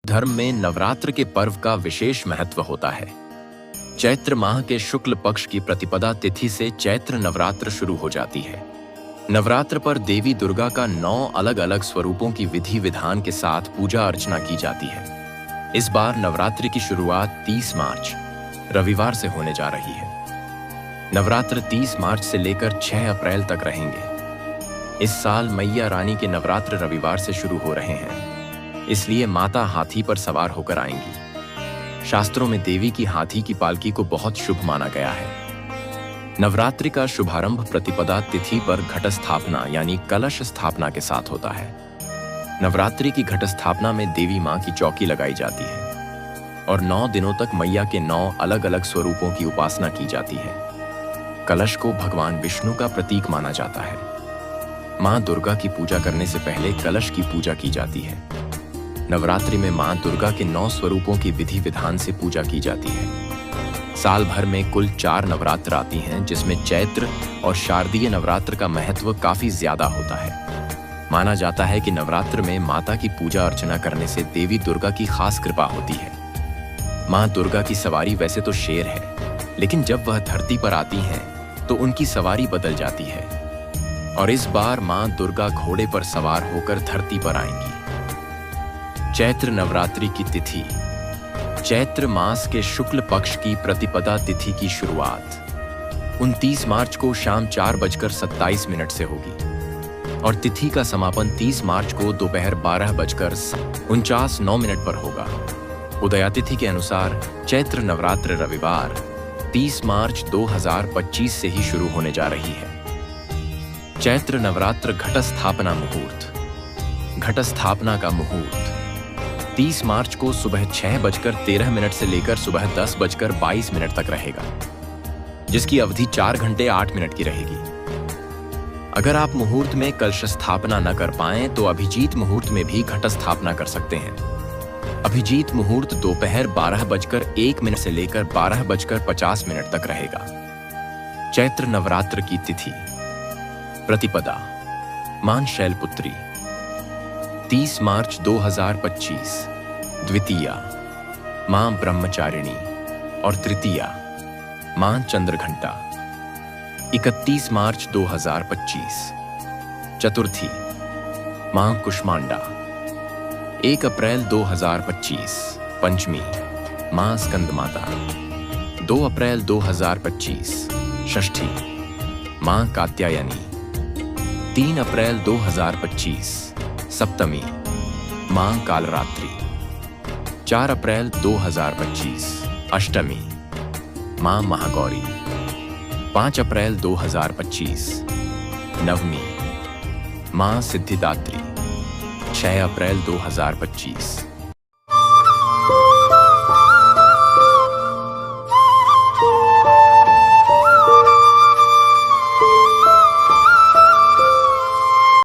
धर्म में नवरात्र के पर्व का विशेष महत्व होता है। चैत्र माह के शुक्ल पक्ष की प्रतिपदा तिथि से चैत्र नवरात्र शुरू हो जाती है। नवरात्र पर देवी दुर्गा का 9 अलग अलग स्वरूपों की विधि विधान के साथ पूजा अर्चना की जाती है। इस बार नवरात्रि की शुरुआत 30 मार्च रविवार से होने जा रही है। नवरात्र 30 मार्च से लेकर 6 अप्रैल तक रहेंगे। इस साल मैया रानी के नवरात्र रविवार से शुरू हो रहे हैं, इसलिए माता हाथी पर सवार होकर आएंगी। शास्त्रों में देवी की हाथी की पालकी को बहुत शुभ माना गया है। नवरात्रि का शुभारंभ प्रतिपदा तिथि पर घट स्थापना यानी कलश स्थापना के साथ होता है। नवरात्रि की घट स्थापना में देवी मां की चौकी लगाई जाती है और 9 दिनों तक मैया के 9 अलग अलग स्वरूपों की उपासना की जाती है। कलश को भगवान विष्णु का प्रतीक माना जाता है। मां दुर्गा की पूजा करने से पहले कलश की पूजा की जाती है। नवरात्रि में मां दुर्गा के 9 स्वरूपों की विधि विधान से पूजा की जाती है। साल भर में कुल 4 नवरात्र आती हैं, जिसमें चैत्र और शारदीय नवरात्र का महत्व काफी ज्यादा होता है। माना जाता है कि नवरात्र में माता की पूजा अर्चना करने से देवी दुर्गा की खास कृपा होती है। मां दुर्गा की सवारी वैसे तो शेर है, लेकिन जब वह धरती पर आती हैं तो उनकी सवारी बदल जाती है और इस बार मां दुर्गा घोड़े पर सवार होकर धरती पर आएंगी। चैत्र नवरात्रि की तिथि चैत्र मास के शुक्ल पक्ष की प्रतिपदा तिथि की शुरुआत 29 मार्च को शाम 4:27 से होगी और तिथि का समापन 30 मार्च को दोपहर 12:49 पर होगा। उदयातिथि के अनुसार चैत्र नवरात्र रविवार 30 मार्च 2025 से ही शुरू होने जा रही है। चैत्र नवरात्र घट स्थापना मुहूर्त घट स्थापना का मुहूर्त 30 मार्च को सुबह 6:13 से लेकर सुबह 10:22 तक रहेगा, जिसकी अवधि 4 घंटे 8 मिनट की रहेगी। अगर आप मुहूर्त में कलश स्थापना न कर पाएं तो अभिजीत मुहूर्त में भी घट स्थापना कर सकते हैं। अभिजीत मुहूर्त दोपहर 12:01 से लेकर 12:50 तक रहेगा। चैत्र नवरात्र की तिथि प्रतिपदा मां शैलपुत्री 30 मार्च 2025 द्वितीया मां ब्रह्मचारिणी और तृतीया मां चंद्रघंटा 31 मार्च 2025 चतुर्थी मां कुष्मांडा 1 अप्रैल 2025 पंचमी मां स्कंदमाता 2 अप्रैल 2025 षष्ठी मां कात्यायनी 3 अप्रैल 2025 सप्तमी मां कालरात्रि 4 अप्रैल 2025 अष्टमी मां महागौरी 5 अप्रैल 2025 नवमी मां सिद्धिदात्री 6 अप्रैल 2025